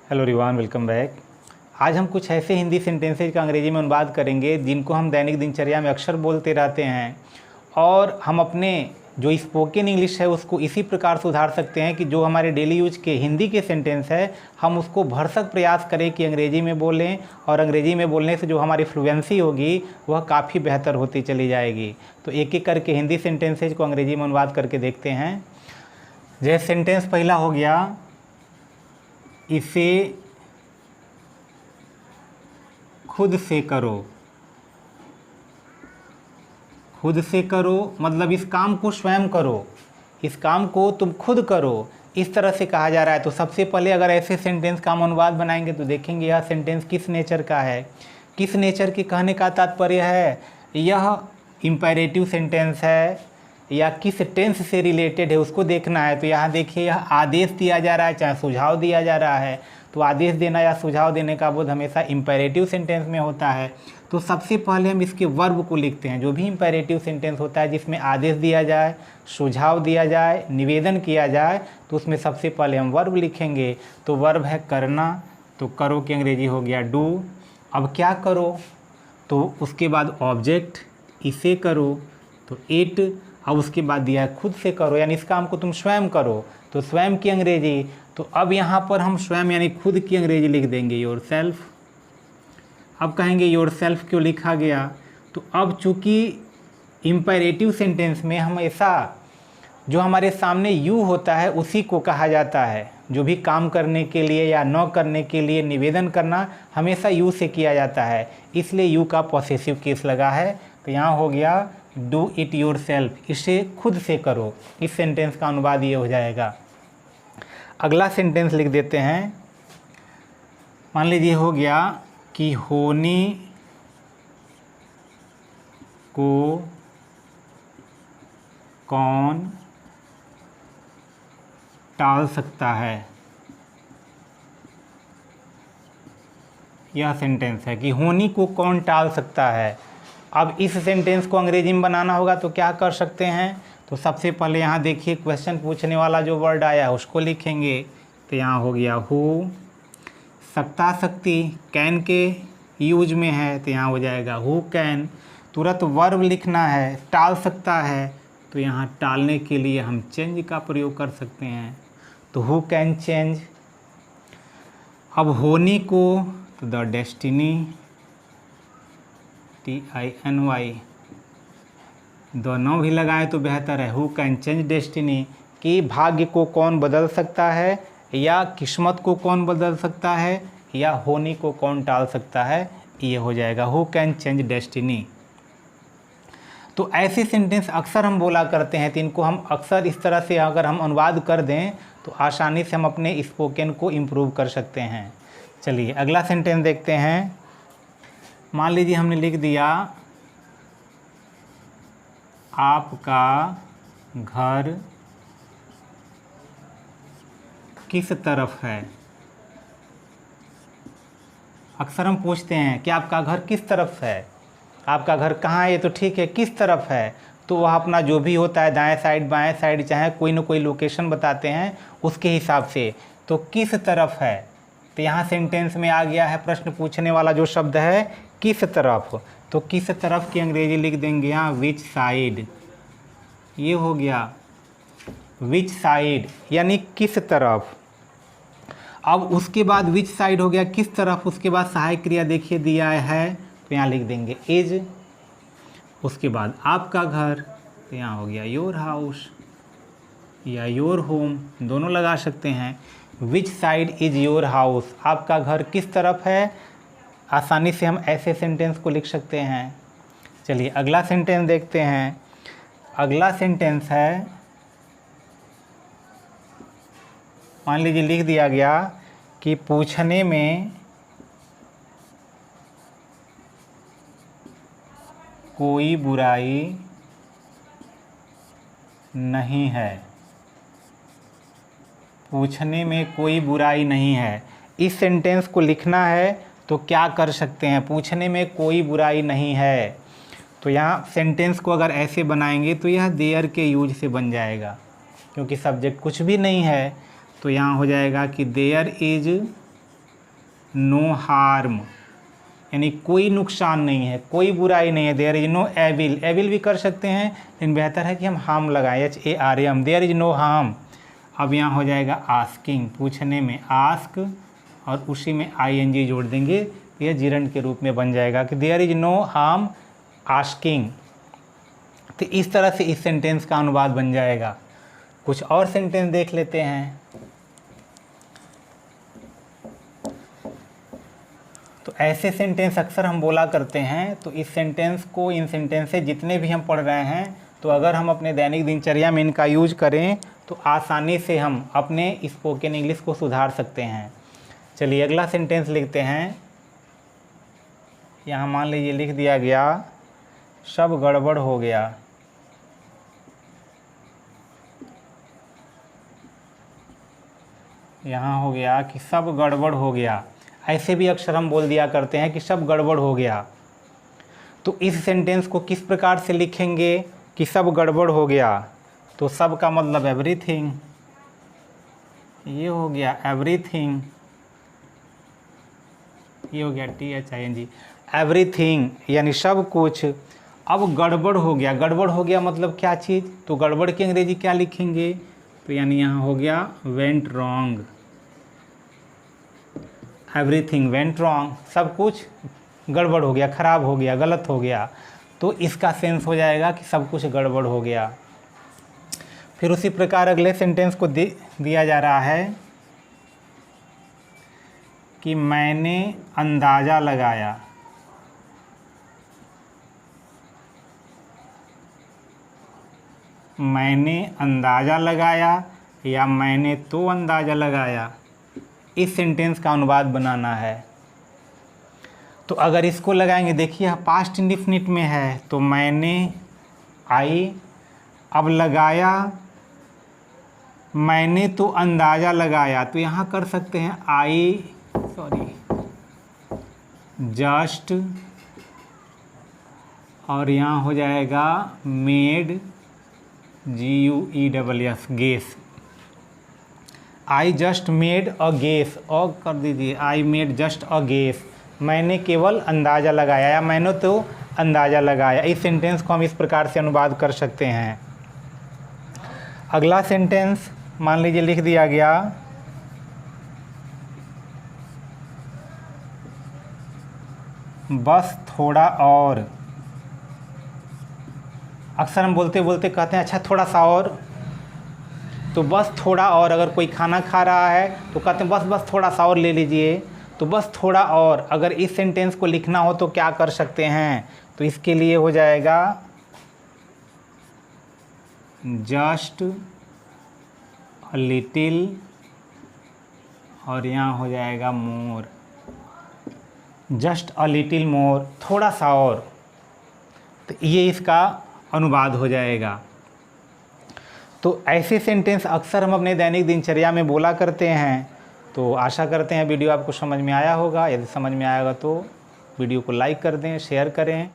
Hello everyone, welcome back. आज हम कुछ ऐसे हिंदी सेंटेंसेज का अंग्रेजी में अनुवाद करेंगे जिनको हम दैनिक दिनचर्या में अक्सर बोलते रहते हैं और हम अपने जो स्पोकन इंग्लिश है उसको इसी प्रकार सुधार सकते हैं कि जो हमारे डेली यूज के हिंदी के सेंटेंस है हम उसको भरसक प्रयास करें कि अंग्रेजी में बोलें, और अंग्रेजी में बोलने से जो हमारी फ्लुएंसी होगी वह काफ़ी बेहतर होती चली जाएगी। तो एक एक करके हिंदी सेंटेंसेज को अंग्रेजी में अनुवाद करके देखते हैं। जैसे सेंटेंस पहला हो गया, इसे खुद से करो। खुद से करो मतलब इस काम को स्वयं करो, इस काम को तुम खुद करो, इस तरह से कहा जा रहा है। तो सबसे पहले अगर ऐसे सेंटेंस का हम अनुवाद बनाएंगे तो देखेंगे यह सेंटेंस किस नेचर का है, किस नेचर के कहने का तात्पर्य है, यह इम्पेरेटिव सेंटेंस है या किस टेंस से रिलेटेड है उसको देखना है। तो यहाँ देखिए यह आदेश दिया जा रहा है चाहे सुझाव दिया जा रहा है, तो आदेश देना या सुझाव देने का बोध हमेशा इम्पेरेटिव सेंटेंस में होता है। तो सबसे पहले हम इसके वर्ब को लिखते हैं। जो भी इम्पेरेटिव सेंटेंस होता है जिसमें आदेश दिया जाए, सुझाव दिया जाए, निवेदन किया जाए, तो उसमें सबसे पहले हम वर्ब लिखेंगे। तो वर्ब है करना, तो करो की अंग्रेजी हो गया डू। अब क्या करो, तो उसके बाद ऑब्जेक्ट इसे करो तो इट। अब उसके बाद दिया है खुद से करो, यानी इस काम को तुम स्वयं करो, तो स्वयं की अंग्रेजी। तो अब यहाँ पर हम स्वयं यानी खुद की अंग्रेजी लिख देंगे योर सेल्फ। अब कहेंगे योर सेल्फ क्यों लिखा गया, तो अब चूँकि इम्पेरेटिव सेंटेंस में हमेशा जो हमारे सामने यू होता है उसी को कहा जाता है। जो भी काम करने के लिए या न करने के लिए निवेदन करना हमेशा यू से किया जाता है, इसलिए यू का पॉसेसिव केस लगा है। तो यहाँ हो गया डू इट योर सेल्फ, इसे खुद से करो। इस सेंटेंस का अनुवाद ये हो जाएगा। अगला सेंटेंस लिख देते हैं। मान लीजिए हो गया कि होने को कौन टाल सकता है। यह सेंटेंस है कि होने को कौन टाल सकता है। अब इस सेंटेंस को अंग्रेजी में बनाना होगा तो क्या कर सकते हैं, तो सबसे पहले यहाँ देखिए क्वेश्चन पूछने वाला जो वर्ड आया है उसको लिखेंगे। तो यहाँ हो गया हु। सकता शक्ति कैन के यूज में है, तो यहाँ हो जाएगा हु कैन। तुरंत वर्ब लिखना है, टाल सकता है, तो यहाँ टालने के लिए हम चेंज का प्रयोग कर सकते हैं, तो हु कैन चेंज। अब होने को तो द डेस्टिनी TINY, दोनों भी लगाए तो बेहतर है। हु कैन चेंज डेस्टिनी कि भाग्य को कौन बदल सकता है, या किस्मत को कौन बदल सकता है, या होने को कौन टाल सकता है, ये हो जाएगा हु कैन चेंज डेस्टिनी। तो ऐसे सेंटेंस अक्सर हम बोला करते हैं, तो इनको हम अक्सर इस तरह से अगर हम अनुवाद कर दें तो आसानी से हम अपने स्पोकन को इम्प्रूव कर सकते हैं। चलिए अगला सेंटेंस देखते हैं। मान लीजिए हमने लिख दिया आपका घर किस तरफ है। अक्सर हम पूछते हैं कि आपका घर किस तरफ है, आपका घर कहाँ है, ये तो ठीक है, किस तरफ है, तो वह अपना जो भी होता है दाएं साइड बाएं साइड चाहे कोई ना कोई लोकेशन बताते हैं उसके हिसाब से। तो किस तरफ है, तो यहाँ सेंटेंस में आ गया है प्रश्न पूछने वाला जो शब्द है किस तरफ। तो किस तरफ की अंग्रेजी लिख देंगे यहाँ विच साइड। ये हो गया विच साइड यानी किस तरफ। अब उसके बाद विच साइड हो गया किस तरफ, उसके बाद सहायक क्रिया देखिए दिया है, तो यहाँ लिख देंगे इज। उसके बाद आपका घर, तो यहाँ हो गया योर हाउस या योर होम, दोनों लगा सकते हैं। Which side is your house, आपका घर किस तरफ है, आसानी से हम ऐसे सेंटेंस को लिख सकते हैं। चलिए अगला सेंटेंस देखते हैं। अगला सेंटेंस है, मान लीजिए लिख दिया गया कि पूछने में कोई बुराई नहीं है। पूछने में कोई बुराई नहीं है, इस सेंटेंस को लिखना है तो क्या कर सकते हैं, पूछने में कोई बुराई नहीं है। तो यहाँ सेंटेंस को अगर ऐसे बनाएंगे तो यह देयर के यूज से बन जाएगा, क्योंकि सब्जेक्ट कुछ भी नहीं है। तो यहाँ हो जाएगा कि देयर इज नो हार्म, यानी कोई नुकसान नहीं है, कोई बुराई नहीं है। There is no evil, evil भी कर सकते हैं लेकिन बेहतर है कि हम हार्म लगाएं, HARM, there is no harm. अब यहाँ हो जाएगा आस्किंग, पूछने में आस्क और उसी में ING जोड़ देंगे, यह जिरंड के रूप में बन जाएगा कि there is no harm asking. तो इस तरह से इस सेंटेंस का अनुवाद बन जाएगा। कुछ और सेंटेंस देख लेते हैं। तो ऐसे सेंटेंस अक्सर हम बोला करते हैं, तो इस सेंटेंस को, इन सेंटेंस से जितने भी हम पढ़ रहे हैं, तो अगर हम अपने दैनिक दिनचर्या में इनका यूज करें तो आसानी से हम अपने स्पोकन इंग्लिश को सुधार सकते हैं। चलिए अगला सेंटेंस लिखते हैं। यहाँ मान लीजिए लिख दिया गया सब गड़बड़ हो गया। यहाँ हो गया कि सब गड़बड़ हो गया। ऐसे भी अक्सर हम बोल दिया करते हैं कि सब गड़बड़ हो गया। तो इस सेंटेंस को किस प्रकार से लिखेंगे कि सब गड़बड़ हो गया? तो सब का मतलब एवरीथिंग, ये हो गया एवरीथिंग, ये हो गया THING, एवरीथिंग यानी सब कुछ। अब गड़बड़ हो गया, गड़बड़ हो गया मतलब क्या चीज़? तो गड़बड़ की अंग्रेजी क्या लिखेंगे? तो यानी यहाँ हो गया went wrong, everything went wrong, सब कुछ गड़बड़ हो गया, ख़राब हो गया, गलत हो गया। तो इसका सेंस हो जाएगा कि सब कुछ गड़बड़ हो गया। फिर उसी प्रकार अगले सेंटेंस को दिया जा रहा है कि मैंने अंदाज़ा लगाया, मैंने अंदाज़ा लगाया या मैंने तो अंदाज़ा लगाया, इस सेंटेंस का अनुवाद बनाना है। तो अगर इसको लगाएंगे, देखिए पास्ट इंडेफिनिट में है, तो मैंने आई, अब लगाया मैंने तो अंदाज़ा लगाया, तो यहाँ कर सकते हैं जस्ट, और यहाँ हो जाएगा made, GUESS, guess. I just made a guess, और कर दीजिए I made just a guess, मैंने केवल अंदाज़ा लगाया या मैंने तो अंदाज़ा लगाया। इस सेंटेंस को हम इस प्रकार से अनुवाद कर सकते हैं। अगला सेंटेंस मान लीजिए लिख दिया गया बस थोड़ा और। अक्सर हम बोलते बोलते कहते हैं अच्छा थोड़ा सा और, तो बस थोड़ा और। अगर कोई खाना खा रहा है तो कहते हैं बस थोड़ा सा और ले लीजिए, तो बस थोड़ा और। अगर इस सेंटेंस को लिखना हो तो क्या कर सकते हैं? तो इसके लिए हो जाएगा जस्ट अ लिटिल, और यहाँ हो जाएगा मोर, जस्ट अ लिटिल मोर, थोड़ा सा और। तो ये इसका अनुवाद हो जाएगा। तो ऐसे सेंटेंस अक्सर हम अपने दैनिक दिनचर्या में बोला करते हैं। तो आशा करते हैं वीडियो आपको समझ में आया होगा। यदि समझ में आएगा तो वीडियो को लाइक कर दें, शेयर करें।